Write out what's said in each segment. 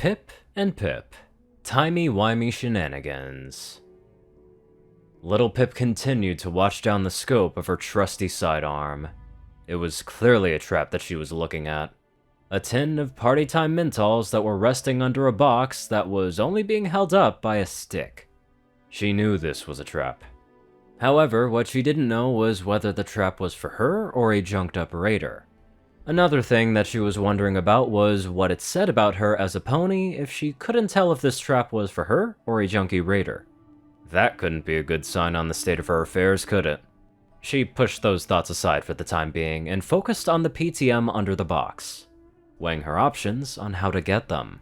Pip and Pip. Timey-wimey shenanigans. Little Pip continued to watch down the scope of her trusty sidearm. It was clearly a trap that she was looking at. A tin of party time Mentols that were resting under a box that was only being held up by a stick. She knew this was a trap. However, what she didn't know was whether the trap was for her or a junked up raider. Another thing that she was wondering about was what it said about her as a pony if she couldn't tell if this trap was for her or a junkie raider. That couldn't be a good sign on the state of her affairs, could it? She pushed those thoughts aside for the time being and focused on the PTM under the box, weighing her options on how to get them.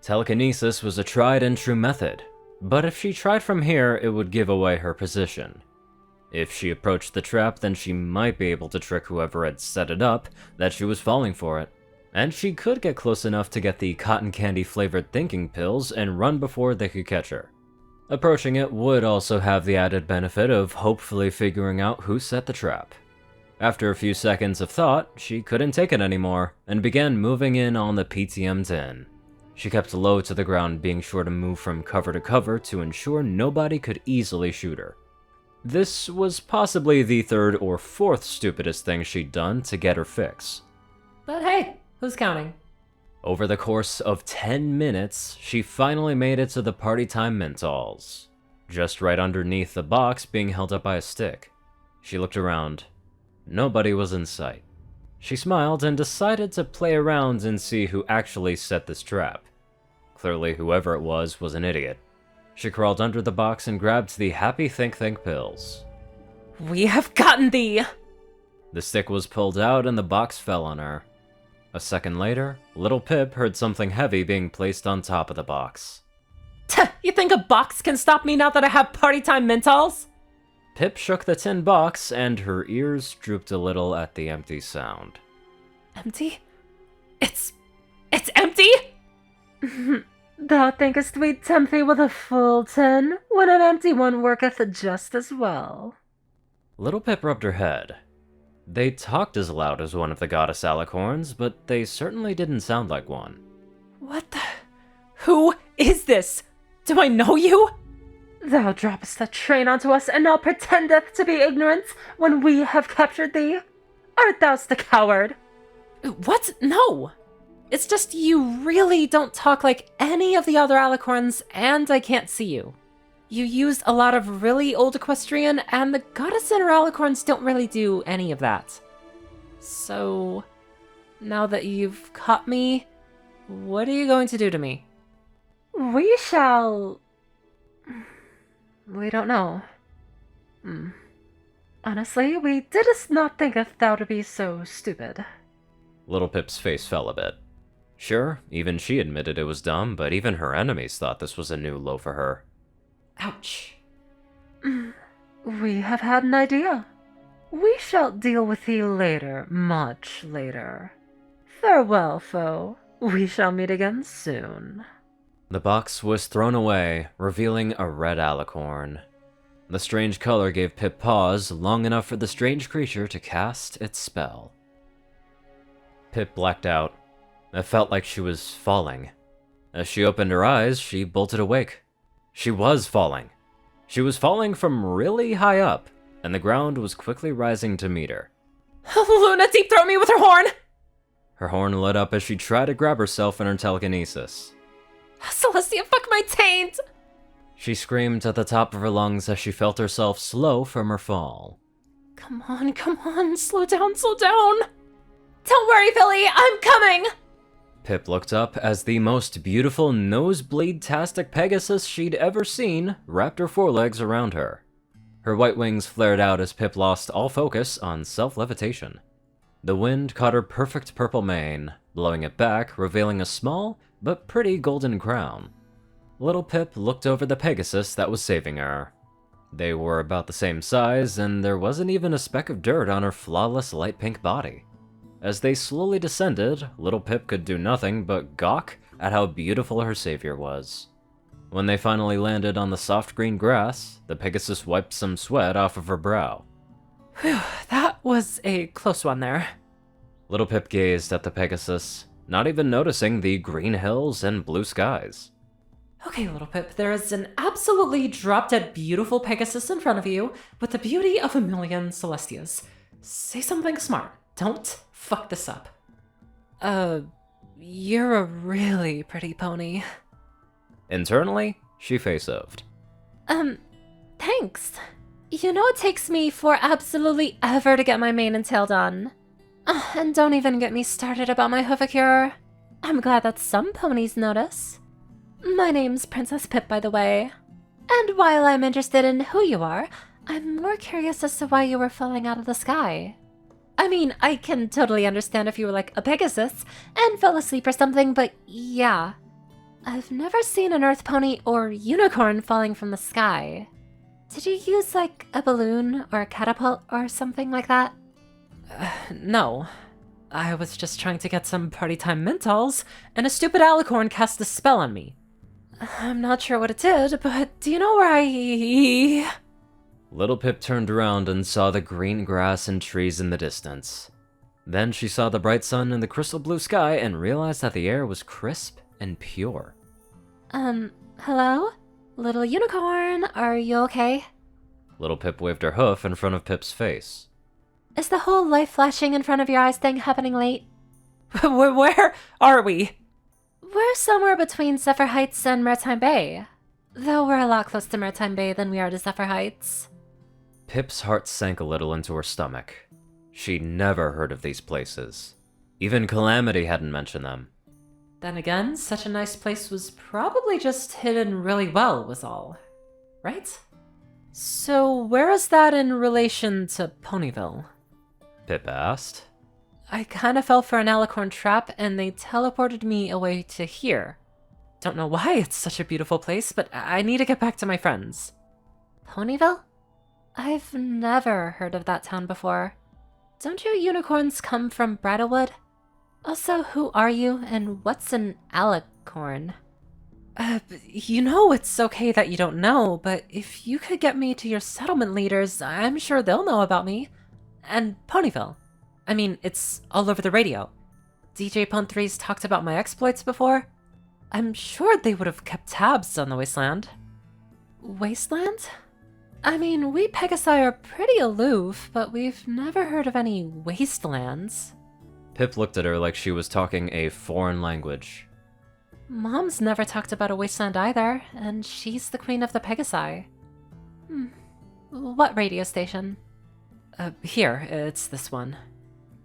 Telekinesis was a tried and true method, but if she tried from here, it would give away her position. If she approached the trap, then she might be able to trick whoever had set it up that she was falling for it. And she could get close enough to get the cotton candy flavored thinking pills and run before they could catch her. Approaching it would also have the added benefit of hopefully figuring out who set the trap. After a few seconds of thought, she couldn't take it anymore and began moving in on the PTM tin. She kept low to the ground, being sure to move from cover to cover to ensure nobody could easily shoot her. This was possibly the third or fourth stupidest thing she'd done to get her fix. But hey, who's counting? Over the course of 10 minutes, she finally made it to the party time Mentols, just right underneath the box being held up by a stick. She looked around. Nobody was in sight. She smiled and decided to play around and see who actually set this trap. Clearly, whoever it was an idiot. She crawled under the box and grabbed the Happy Think pills. We have gotten thee! The stick was pulled out and the box fell on her. A second later, Little Pip heard something heavy being placed on top of the box. You think a box can stop me now that I have party time Mentols? Pip shook the tin box and her ears drooped a little at the empty sound. Empty? It's empty? Thou thinkest we tempt thee with a full tin, when an empty one worketh just as well. Little Pip rubbed her head. They talked as loud as one of the goddess alicorns, but they certainly didn't sound like one. What the? Who is this? Do I know you? Thou droppest a train onto us, and now pretendeth to be ignorant when we have captured thee? Art thou the coward? What? No! It's just you really don't talk like any of the other alicorns, and I can't see you. You used a lot of really old equestrian, and the goddess and her alicorns don't really do any of that. So, now that you've caught me, what are you going to do to me? We shall... We don't know. Honestly, we didst not thinketh thou to be so stupid. Little Pip's face fell a bit. Sure, even she admitted it was dumb, but even her enemies thought this was a new low for her. Ouch. We have had an idea. We shall deal with thee later, much later. Farewell, foe. We shall meet again soon. The box was thrown away, revealing a red alicorn. The strange color gave Pip pause long enough for the strange creature to cast its spell. Pip blacked out. It felt like she was falling. As she opened her eyes, she bolted awake. She was falling. She was falling from really high up, and the ground was quickly rising to meet her. Luna deep throat me with her horn! Her horn lit up as she tried to grab herself in her telekinesis. Celestia, fuck my taint! She screamed at the top of her lungs as she felt herself slow from her fall. Come on, slow down. Don't worry, Philly, I'm coming! Pip looked up as the most beautiful nosebleed-tastic Pegasus she'd ever seen wrapped her forelegs around her. Her white wings flared out as Pip lost all focus on self-levitation. The wind caught her perfect purple mane, blowing it back, revealing a small but pretty golden crown. Little Pip looked over the Pegasus that was saving her. They were about the same size, and there wasn't even a speck of dirt on her flawless light pink body. As they slowly descended, Little Pip could do nothing but gawk at how beautiful her savior was. When they finally landed on the soft green grass, the Pegasus wiped some sweat off of her brow. Whew, that was a close one there. Little Pip gazed at the Pegasus. not even noticing the green hills and blue skies. Okay, little Pip, there is an absolutely drop-dead beautiful Pegasus in front of you with the beauty of a million Celestias. Say something smart. Don't fuck this up. You're a really pretty pony. Internally, she face-oved. Thanks. You know it takes me for absolutely ever to get my mane and tail done. And don't even get me started about my hoofacure. I'm glad that some ponies notice. My name's Princess Pip, by the way. And while I'm interested in who you are, I'm more curious as to why you were falling out of the sky. I mean, I can totally understand if you were like a Pegasus and fell asleep or something, but yeah. I've never seen an earth pony or unicorn falling from the sky. Did you use like a balloon or a catapult or something like that? No. I was just trying to get some party time mentals, and a stupid alicorn cast a spell on me. I'm not sure what it did, but do you know where I... Little Pip turned around and saw the green grass and trees in the distance. Then she saw the bright sun and the crystal blue sky and realized that the air was crisp and pure. Hello? Little unicorn, are you okay? Little Pip waved her hoof in front of Pip's face. Is the whole life flashing in front of your eyes thing happening late? Where are we? We're somewhere between Zephyr Heights and Maritime Bay. Though we're a lot closer to Maritime Bay than we are to Zephyr Heights. Pip's heart sank a little into her stomach. She'd never heard of these places. Even Calamity hadn't mentioned them. Then again, such a nice place was probably just hidden really well, was all. Right? So where is that in relation to Ponyville? Pip asked. I kinda fell for an alicorn trap and they teleported me away to here. Don't know why it's such a beautiful place, but I need to get back to my friends. Ponyville? I've never heard of that town before. Don't you unicorns come from Bridalwood? Also, who are you and what's an alicorn? You know it's okay that you don't know, but if you could get me to your settlement leaders, I'm sure they'll know about me. And Ponyville. I mean, it's all over the radio. DJ Pwn 3's talked about my exploits before. I'm sure they would have kept tabs on the Wasteland. Wasteland? I mean, we Pegasi are pretty aloof, but we've never heard of any wastelands. Pip looked at her like she was talking a foreign language. Mom's never talked about a wasteland either, and she's the queen of the Pegasi. What radio station? Here, it's this one.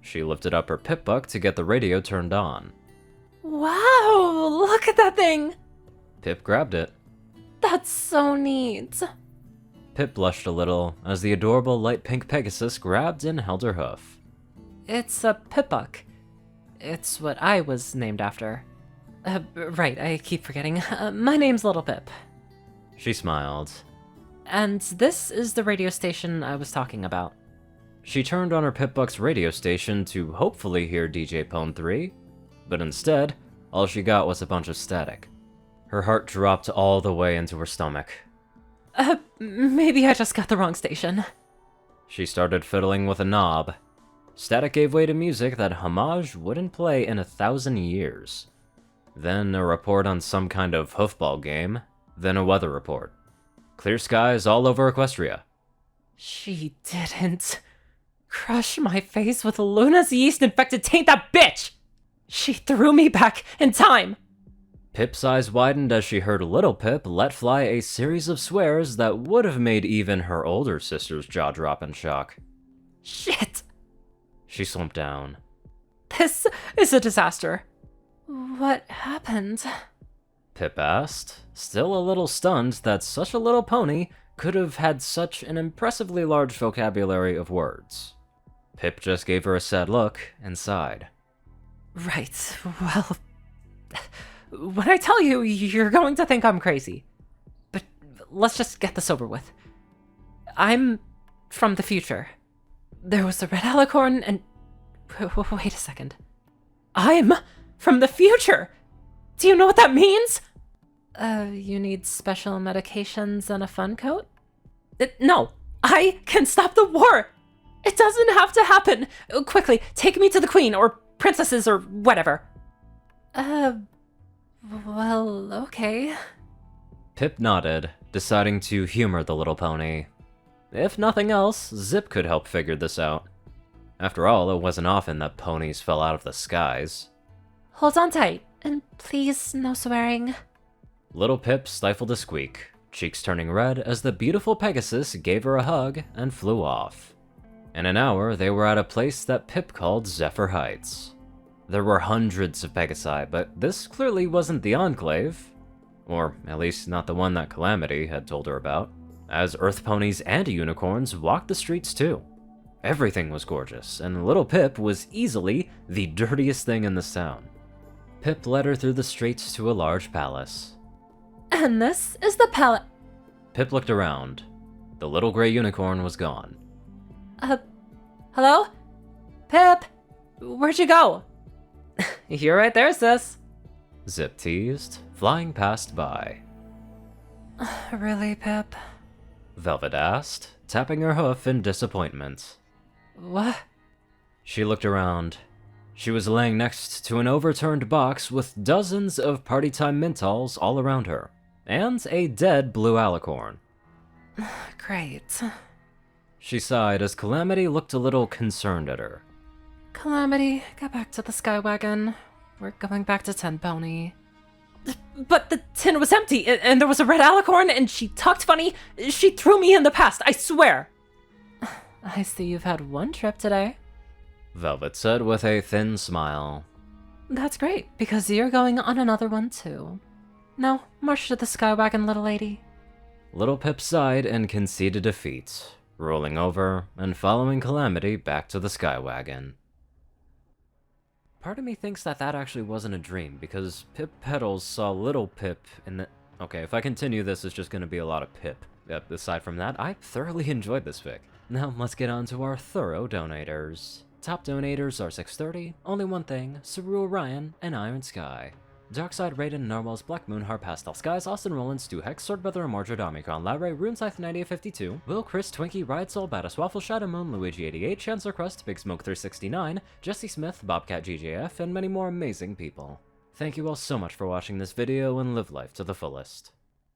She lifted up her Pip-Buck to get the radio turned on. Wow, look at that thing! Pip grabbed it. That's so neat. Pip blushed a little as the adorable light pink Pegasus grabbed and held her hoof. It's a Pip-Buck. It's what I was named after. Right, I keep forgetting. My name's Little Pip. She smiled. And this is the radio station I was talking about. She turned on her Pip-Buck's radio station to hopefully hear DJ Pwn 3, but instead, all she got was a bunch of static. Her heart dropped all the way into her stomach. Maybe I just got the wrong station. She started fiddling with a knob. Static gave way to music that Homage wouldn't play in 1,000 years. Then a report on some kind of hoofball game, then a weather report. Clear skies all over Equestria. She didn't crush my face with Luna's yeast-infected taint, that bitch! She threw me back in time! Pip's eyes widened as she heard Little Pip let fly a series of swears that would have made even her older sister's jaw drop in shock. Shit! She slumped down. This is a disaster. What happened? Pip asked, still a little stunned that such a little pony could have had such an impressively large vocabulary of words. Pip just gave her a sad look and sighed. Right, well... When I tell you, you're going to think I'm crazy. But let's just get this over with. I'm from the future. There was a red alicorn and... Wait a second. I'm from the future! Do you know what that means? You need special medications and a fun coat? No! I can stop the war! It doesn't have to happen! Quickly, take me to the queen, or princesses, or whatever. Well, okay. Pip nodded, deciding to humor the little pony. If nothing else, Zip could help figure this out. After all, it wasn't often that ponies fell out of the skies. Hold on tight, and please, no swearing. Little Pip stifled a squeak, cheeks turning red as the beautiful Pegasus gave her a hug and flew off. In an hour, they were at a place that Pip called Zephyr Heights. There were hundreds of Pegasi, but this clearly wasn't the Enclave. Or at least not the one that Calamity had told her about, as Earth ponies and unicorns walked the streets too. Everything was gorgeous, and little Pip was easily the dirtiest thing in this town. Pip led her through the streets to a large palace. And this is the palette. Pip looked around. The little gray unicorn was gone. Hello? Pip? Where'd you go? You're right there, sis. Zip teased, flying past by. Really, Pip? Velvet asked, tapping her hoof in disappointment. What? She looked around. She was laying next to an overturned box with dozens of party time Mentals all around her, and a dead blue alicorn. Great. She sighed as Calamity looked a little concerned at her. Calamity, get back to the sky wagon. We're going back to Tin Pony. But the tin was empty, and there was a red alicorn, and she talked funny. She threw me in the past, I swear. I see you've had one trip today. Velvet said with a thin smile. That's great, because you're going on another one too. Now, march to the sky wagon, little lady. Little Pip sighed and conceded defeat, rolling over and following Calamity back to the sky wagon. Part of me thinks that actually wasn't a dream, because Pip Petals saw little Pip in the... Okay, if I continue this, it's just going to be a lot of Pip. Aside from that, I thoroughly enjoyed this fic. Now, let's get on to our thorough donators. Top donators are 630, Only One Thing, Ceru, Orion, and IronSky. Darkside, Rayden, Narwhals, Blackmoonheart, Pastel Skies, Austin, Rolan, Stu Hex, Swordbrother, and Mordred, Omicron, Lyrae, Runescythe 9852, Will, Chris, Twinkie, Ride Soul, Badass Waffle, Shadow Moon, Luigi 88, Chancellor Crust, Big Smoke 369, Jesse Smith, Bobcat GJF, and many more amazing people. Thank you all so much for watching this video and live life to the fullest.